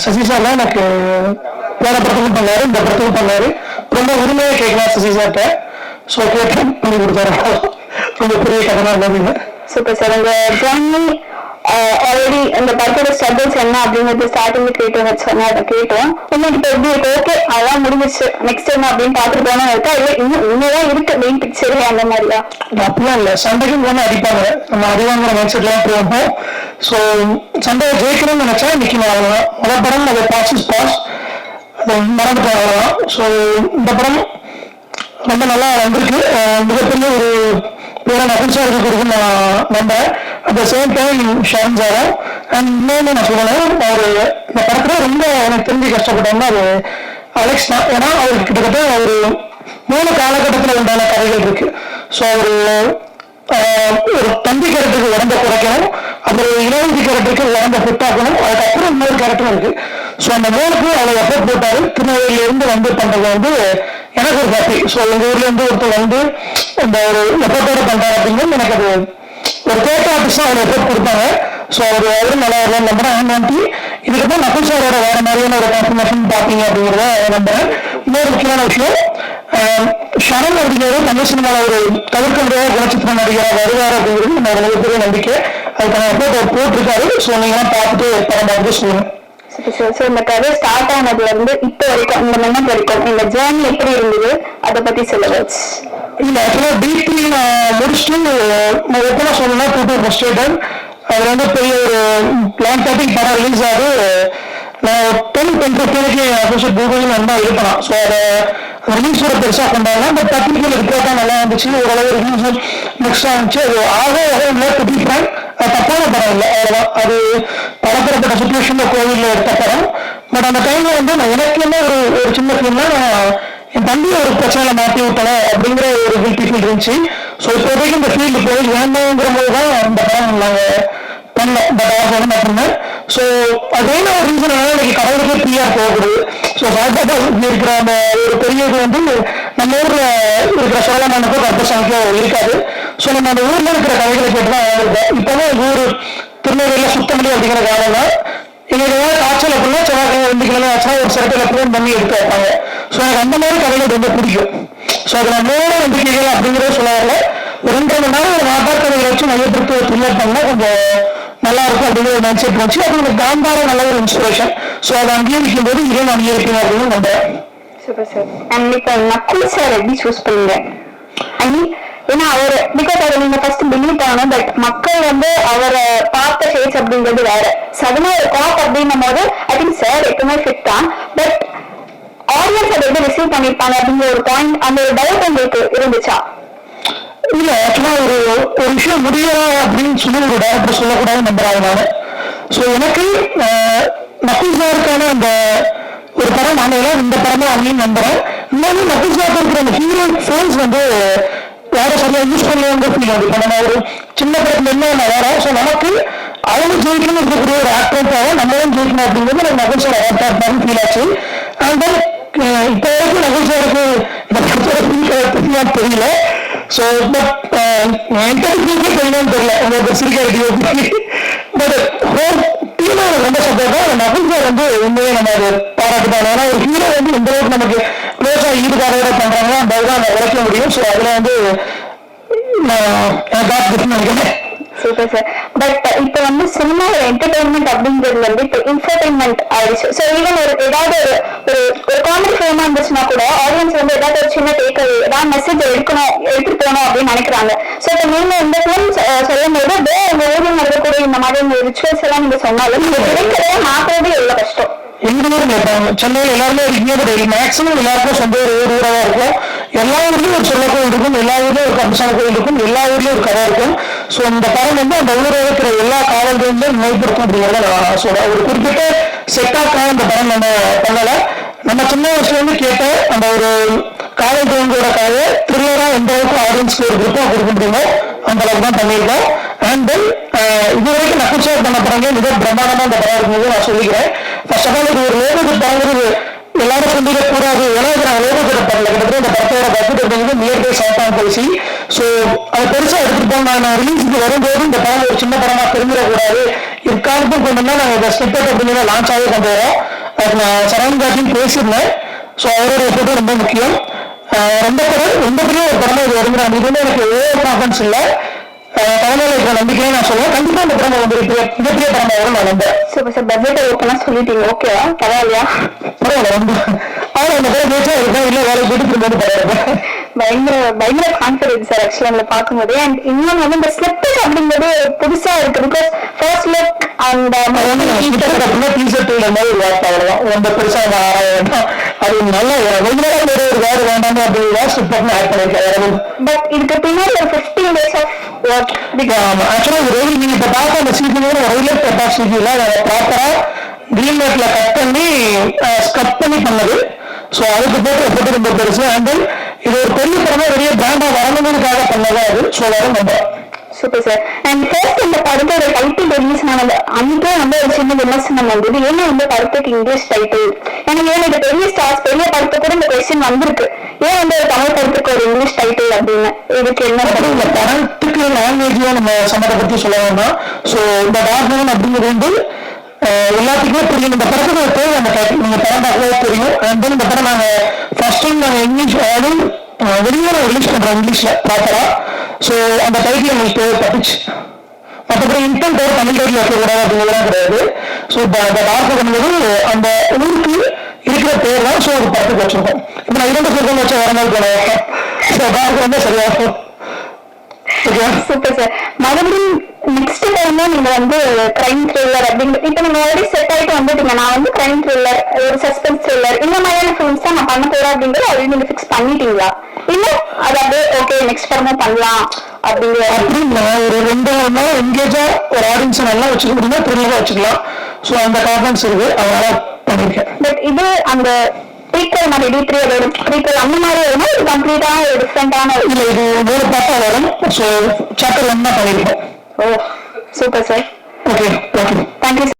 சசி சார்லாம் எனக்கு வேற படத்துக்கும் பண்ணாரு, இந்த படத்துக்கும் பண்ணாரு. ரொம்ப உரிமையாக கேட்கலாம் சசி சார்கிட்ட. ஸோ கேட்டு பண்ணி கொடுத்தாரு. ரொம்ப பெரிய கதை தான் இருந்தது. Super sir. உங்க ஜர்னி ஆல்ரெடி இந்த படத்தோட ஸ்ட்ரகிள்ஸ் என்ன அப்படிங்கிறது ஸ்டார்டிங்ல கேட்டோம் சொன்னா அதை கேட்டோம். உங்களுக்கு இப்போ எப்படி இருக்கு? ஓகே அதெல்லாம் முடிஞ்சிச்சு, நெக்ஸ்ட் என்ன அப்படின்னு பார்த்துட்டு போனா இருக்கா, இல்லை இன்னும் உண்மைதான் இருக்கு மெயின் பிக்சர் அந்த மாதிரிதான்? அப்படிலாம் இல்லை, சண்டைக்கும் போனா அடிப்பாங்க, நம்ம அடிவாங்கிற மைண்ட் செட்லாம் போவோம். ஸோ சண்டையை ஜெயிக்கணும்னு நினைச்சா நிற்கணும், அவ்வளோதான். முதல் படம் அதை பாஸ் அதை மறந்துட்டோம், அவ்வளோதான். ஸோ இந்த படம் ரொம்ப நல்லா வந்திருக்கு. மிகப்பெரிய ஒரு பேரை நகுல் சாருக்கு கொடுக்குன்னு நான் நம்புறேன். At the same time Shaan சாரும். அண்ட் இன்னொன்று நான் சொல்லணும், அவர் இந்த படத்தில் ரொம்ப எனக்கு தெரிஞ்சு கஷ்டப்பட்டோம்னா அது அலெக்ஸ் தான். ஏன்னா அவருக்கு கிட்டத்தட்ட ஒரு 3 காலகட்டத்தில் உண்டான கதைகள் இருக்கு. ஸோ ஒரு தம்பி கேரக்டருக்கு உடம்ப குறைக்கணும், அப்புறம் இளவதி கேரக்டருக்கு உடம்ப ஃபிட்டாக்கணும், அதுக்கப்புறம் இன்னொரு கேரக்டரும் இருக்கு. ஸோ அந்த 3க்கு அவ்வளோ எஃபர்ட் போட்டாரு. திருநெல்வேலியிலேருந்து வந்து பண்ணுறது வந்து எனக்கு ஒரு ஹாப்பி. ஸோ எங்கள் ஊர்ல இருந்து ஒருத்தர் வந்து இந்த ஒரு எஃபர்ட்டோட பண்றாரு அப்படிங்கிறது எனக்கு அது ஒரு தேர்ட் ஆர்டிஸ்டாக அவர் எஃபர்ட் கொடுத்தாங்க. ஸோ அவரும் நல்லா வரலாம் நம்புறேன். நம்பி இதுக்கப்புறம் நகுல் சாரோட வேற மாதிரியான ஒரு கான்ஃபர்மேஷன் பார்ப்பீங்க அப்படிங்கிறத நம்புறேன். இன்னொரு முக்கியமான விஷயம், ஷரண் அப்படிங்கிறது தமிழ் சினிமாவில் ஒரு தவிர்க்க முடியாத குணச்சித்திர நடிகராக வருவார் அப்படிங்கிறது என்னோட மிகப்பெரிய நம்பிக்கை. அதுக்கான எஃபர்ட் அவர் போட்டிருக்காரு. ஸோ நீங்களாம் பார்த்துட்டு படம் பார்த்துட்டு சொல்லுங்க. இந்த கதை ஸ்டார்ட் ஆனதுல இருந்து இப்போ வரைக்கும் இந்த மொமெண்ட் வரைக்கும் இந்த ஜேர்னி எப்படி இருந்தது அதை பத்தி சொல்லுங்க. இல்ல ஆக்சுவலா டீப்லி நான் முடிச்சுட்டு ஓப்பனா சொல்லணும்னா 2 ஃப்ரஸ்ட்ரேட்டட். அது வந்து பெரிய ஒரு லாங் டாபிக் படம் ரிலீஸ் ஆகுது. நான் 10-15 அசோசியேட் கூகுள் நல்லா இருக்கலாம். ஸோ அதை ரிலீஸ் கூட பெருசாக கொண்டாடலாம். பட் டெக்னிக்கல் ரிப்போர்ட்டாக நல்லா இருந்துச்சு, ஓரளவு ரிவ்யூஸ் நெக்ஸ்டாக இருந்துச்சு. அது ஆக குட்டி ஃப்ராங்க் தப்பான படம் இல்லை, அவ்வளோதான். அது பலதரப்பட்ட சுச்சுவேஷனில் கோவிலில் எடுத்த படம். பட் அந்த டைமில் வந்து நான் எனக்கு என்ன ஒரு சின்ன ஃபீல்னா, என் தம்பியை ஒரு பிரச்சனையில் மாற்றி விட்டலை அப்படிங்கிற ஒரு கில்ட்டி ஃபீல் இருந்துச்சு. ஸோ இப்போதைக்கு இந்த ஃபீல்டு போய் வேண்டாங்கிற போது தான் அந்த படம் நாங்கள் பண்ணோம். பட் ஆக மட்டும்தான். ஸோ அதே ஒரு ரீசன் எனக்கு கடவுளுக்கே ஃப்ரீயாக போகக்கூடாது. ஸோ சாப்பாட்டா இருக்கிற அந்த ஒரு பெரிய இது வந்து நம்ம ஊரில் இருக்கிற சோழமானுக்கோ கர்ப்பசாமிக்கோ இருக்காது. ஸோ நம்ம அந்த ஊரில் இருக்கிற கதைகளை கேட்டு தான் இருக்கோம். இப்போதான் எங்கள் ஊர் திருநெல்வேலியில் சுத்தமல்லி அப்படிங்கிற காலம் தான். எங்களுக்கு ஏதாவது காய்ச்சல் அப்படின்னா செவ்வாய்க்கிழமை 2 கிழமை ஆச்சுன்னா ஒரு சிறப்பில் ப்ரோன் பண்ணி எடுத்து வைப்பாங்க. ஸோ எனக்கு அந்த மாதிரி கதைகள் ரொம்ப பிடிக்கும். ஸோ அது நான் 3 நம்பிக்கைகள் அப்படிங்கிறத சொல்ல வரல. ஒரு 2 மணி நேரம் ஒரு நாட்டார் கதைகளை வச்சு மையப்படுத்தி த்ரில்லர் பண்ணால் கொஞ்சம் நல்லா இருக்கும் அப்படிங்கிற ஒரு மைண்ட் செட் போச்சு. அது எனக்கு காந்தார நல்ல ஒரு இன்ஸ்பிரேஷன். ஸோ அதை அங்கீகரிக்கும் போது இதே நான் அங்கீகரிக்கணும் அப்படின்னு நம்புறேன். Super sir. அண்ட் இப்போ நக்குல் சார் எப்படி சூஸ் பண்ணுங்க? ஐ மீன் ஏன்னா அவர் பிகாஸ் அதை நீங்க ஃபர்ஸ்ட் பிலீவ் பண்ணணும். பட் மக்கள் வந்து அவரை பார்த்த ஃபேஸ் அப்படிங்கிறது வேற. சடனா ஒரு காப் அப்படின்னும் போது ஐ திங்க் சார் எப்பவுமே ஃபிட் தான். பட் ஆடியன்ஸ் அதை எப்படி ரிசீவ் பண்ணிருப்பாங்க அப்படிங்கிற ஒரு பாயிண்ட், அந்த ஒரு டவுட் உங்களுக்கு இருந்துச்சா? இல்ல ஆக்சுவலா ஒரு விஷயம் முடியல அப்படின்னு சொல்லி ஒரு டேரக்டர் சொல்லக்கூடாதுன்னு நம்புறாங்க நான். ஸோ எனக்கு நக்குல் சாருக்கான அந்த ஒரு படம் நாங்கள் இந்த படமா அப்படின்னு நம்புறேன். இன்னொன்று நக்குல் சாருக்கு இருக்கிற அந்த ஹீரோ ஃபேன்ஸ் வந்து யாரும் சரியா யூஸ் பண்ணலங்கிற ஃபீல் வந்து இப்போ நம்ம ஒரு சின்ன படத்துல என்ன வேற. ஸோ நமக்கு அவங்க ஜெயிக்கணும்னு இருக்கக்கூடிய ஒரு ஆக்டர் தேவை, நம்மளும் ஜெயிக்கணும் அப்படிங்கிறது எனக்கு நகுல் சார் ஆக்டர் ஃபீல் ஆச்சு. அண்ட் தென் இப்போ வரைக்கும் நகுல் சாருக்கு இந்த படத்தோட ஃபீல் தெரியல. ஸோ பட் என்கிட்ட தெரியணும்னு தெரியல உங்களுக்கு சிரிக்க. பட் ஹோல் டீமா ரொம்ப சப்போர்ட்டா நகுல் சார் வந்து உண்மையே நம்ம அதை பாராட்டுதான். ஏன்னா ஒரு ஹீரோ வந்து இந்த அளவுக்கு நமக்கு க்ளோஸா ஈடுபாடோட பண்றாங்க, அந்த தான் உழைக்க முடியும். ஸோ அதுல வந்து நான் பார்த்துட்டு நினைக்கிறேன். Super sir. பட் இப்போ வந்து சினிமா ஒரு என்டர்டைன்மெண்ட் அப்படிங்கிறது வந்து இப்போ இன்டர்டைன்மெண்ட் ஆயிடுச்சு. ஸோ ஈவன் ஏதாவது ஒரு காமெடி ஃபிலிமா இருந்துச்சுன்னா கூட ஆடியன்ஸ் வந்து ஏதாவது ஒரு சின்ன டேக்அவே ஏதாவது மெசேஜ் எடுத்துட்டு போகணும் அப்படின்னு நினைக்கிறாங்க. ஸோ இப்போ நீங்க இந்த ஃபிலிம் சொல்லும் போது உங்க ஊரில் நடக்கக்கூடிய இந்த மாதிரி ரிச்சுவல்ஸ் எல்லாம் நீங்க சொன்னாலும் நீங்க கிடைக்கிறதே மாற்றுறது எவ்வளவு கஷ்டம். எங்களும் கேட்பாங்க. சென்னையில் எல்லாருமே இருக்கீங்க, பட் மேக்ஸிமம் எல்லாருக்கும் சொந்த ஒரு ஊராக இருக்கும். எல்லா ஊர்லயும் ஒரு சொல்ல கோயில் இருக்கும், எல்லா ஊர்லயும் ஒரு கம்சான கோயில் இருக்கும், எல்லா ஊர்லயும் ஒரு கதை இருக்கும். ஸோ இந்த படம் வந்து அந்த ஊரில் இருக்கிற எல்லா காவல்களையும் மேம்படுத்தும் அப்படிங்கிறத நான் சொல்றேன். ஒரு குறிப்பிட்ட செட்டாக்காக இந்த படம் நம்ம பண்ணலை. நம்ம சின்ன வயசுல இருந்து கேட்ட அந்த ஒரு காவல் துவங்கோட கதையை த்ரில்லரா எந்த அளவுக்கு ஆடியன்ஸ்க்கு ஒரு குரூப்பா கொடுக்க முடியுமோ அந்த அளவுக்கு தான் பண்ணியிருக்கோம். அண்ட் தென் இது வரைக்கும் நக்குல் சார் பண்ண படங்க மிக பிரம்மாண்டமா இந்த படம் இருக்கும்போது நான் சொல்லிக்கிறேன். ஃபர்ஸ்ட் ஆஃப் ஆல் இது ஒரு லோகத்து படங்கிறது எல்லாரும் சொல்லிடக்கூடாது. ஏன்னா இது நான் லோகத்துல பண்ணல. கிட்டத்தட்ட இந்த படத்தோட பட்ஜெட் அப்படிங்கிறது நியர்பை 7 கோடி. ஸோ அதை பெருசா எடுத்துட்டு இப்போ நான் ரிலீஸுக்கு வரும்போது இந்த படம் ஒரு சின்ன படமா தெரிஞ்சிடக்கூடாது, இக்காலத்தும் கொண்டு தான் நாங்கள் இந்த ஸ்டெப் அவுட் அப்படிங்கிற லான்ச் ஆகவே கொண்டு வரோம். அதுக்கு நான் சரவணன் காட்டியும் பேசியிருந்தேன். ஸோ அவரோட எஃபோர்ட்டும் ரொம்ப முக்கியம். ரொம்ப பெரிய ஒரு படமா இது வருங்கிற இது வந்து எனக்கு ஓவர் கான்ஃபிடன்ஸ் இல்லை, தலைமையில இருக்கிற நம்பிக்கையே நான் சொல்லுவேன். கண்டிப்பா இந்த படம் வந்து மிகப்பெரிய படமா வரும் நான் நம்புறேன். Super sir. பட்ஜெட் ஓப்பனா சொல்லிட்டீங்க, ஓகேவா? பரவாயில்லையா? பரவாயில்ல, ரொம்ப ஆனால் அந்த பேர் பேச்சா இருக்கேன், இல்லை வேலைக்கு போயிட்டு திரும்ப பரவாயில்ல. பயங்கர கான்பிடன்ஸ் சார் ஆக்சுவலா நம்மள பார்க்கும்போது. அண்ட் இன்னொன்று வந்து இந்த ஸ்லிப்பேஜ் அப்படிங்கிறது புதுசா இருக்கு. பிகாஸ் ஃபர்ஸ்ட் லுக் அந்த டீசர்ட்ல மாதிரி ஒரு வார்த்தை அவ்வளவுதான், ரொம்ப பெருசா வேண்டாம். அது நல்லா ரெகுலரா ஒரு வேறு வேண்டாம் அப்படின்னா ஸ்லிப் ஆட் பண்ணிருக்கேன். பட் இதுக்கு பின்னாடி ஒரு 15 days ஆஃப் ஒர்க். ஆக்சுவலா நீங்க இப்ப பார்த்த அந்த சீக்கிரம் ரெகுலர் கெப்பாசிட்டியில ப்ராப்பரா கிரீன் மேட்ல கட் பண்ணி ஸ்கட் பண்ணி பண்ணது. ஸோ அதுக்கு போட்டு ரொம்ப பெருசு. அண்ட் தென் இது ஒரு பெரிய படமா பெரிய பிராண்டா வரணுங்கிறதுக்காக பண்ணதான் அது. ஸோ வரும் நம்ம சூப்பர் சார். அண்ட் ஃபர்ஸ்ட் இந்த படத்தோட டைட்டில் ரிலீஸ் ஆனது அன்றைக்கே வந்து ஒரு சின்ன விமர்சனம் வந்தது. ஏன்னா இந்த படத்துக்கு இங்கிலீஷ் டைட்டில், எனக்கு ஏன் இது பெரிய ஸ்டார்ஸ் பெரிய படத்துக்கு கூட இந்த கொஸ்டின் வந்திருக்கு, ஏன் வந்து ஒரு தமிழ் படத்துக்கு ஒரு இங்கிலீஷ் டைட்டில் அப்படின்னு. இதுக்கு என்ன இந்த படத்துக்கு லாங்குவேஜையும் நம்ம சம்மந்தப்பத்தி சொல்ல வேண்டாம். ஸோ இந்த டாக்டர் அப்படிங்கிறது வந்து எல்லாத்துக்குமே தெரியும். இந்த படத்துக்கு தேவை அந்த டைட்டில் நீங்க படம் பார்க்கவே தெரியும். அண்ட் தென் இந்த படம் நாங்க ஃபர்ஸ்ட் டைம் நாங்கள் இங்கிலீஷ் வெளியே ரிலீஸ் பண்றோம் இங்கிலீஷ்ல ப்ராப்பரா. ஸோ அந்த டைட்டில் எங்களுக்கு தேவைப்பட்டுச்சு. மற்றபடி இன்டென்ட் ஒரு தமிழ் டைட்டில் வைக்கக்கூடாது அப்படிங்கிறதுலாம் கிடையாது. ஸோ இந்த டார்க் பண்ணும்போது அந்த ஊருக்கு இருக்கிற பேர் தான். ஸோ ஒரு படத்துக்கு வச்சிருக்கோம். இப்போ நான் 2 சொற்கள் வச்சா வர மாதிரி போனேன். ஸோ டார்க் வந்து சரியாகும். Super sir. மறுபடியும் நெக்ஸ்ட் டைம் நீங்க வந்து கிரைம் த்ரில்லர் அப்படிங்கிறது இப்ப நீங்க ஆல்ரெடி செட் ஆயிட்டு வந்துட்டீங்க. நான் வந்து கிரைம் த்ரில்லர், ஒரு சஸ்பென்ஸ் த்ரில்லர் இந்த மாதிரியான ஃபிலிம்ஸ் தான் நான் பண்ண போறேன் அப்படிங்கிறது ஆல்ரெடி நீங்க ஃபிக்ஸ் பண்ணிட்டீங்களா? இல்ல அது அப்படியே ஓகே நெக்ஸ்ட் படமும் பண்ணலாம் அப்படிங்கிற ஒரு 2 நாள் எங்கேஜா ஒரு ஆடியன்ஸ் நல்லா வச்சுக்க முடியுமா த்ரில்லரா வச்சுக்கலாம். ஸோ அந்த கான்ஃபிடன்ஸ் இருக்கு, அதனால பண்ணிருக்கேன். பட் இது அந்த ப்ரீக்வல் மாதிரி D3 அதோட ப்ரீக்வல் அந்த மாதிரி வருமா, இது கம்ப்ளீட்டான ஒரு டிஃப்ரெண்டான இல்லை இது 3 பார்ட்டா வரும். ஸோ சாப்டர் 1 தான் பண்ணிருக்கோம். ஓ சூப்பர் சார். Okay, thank you.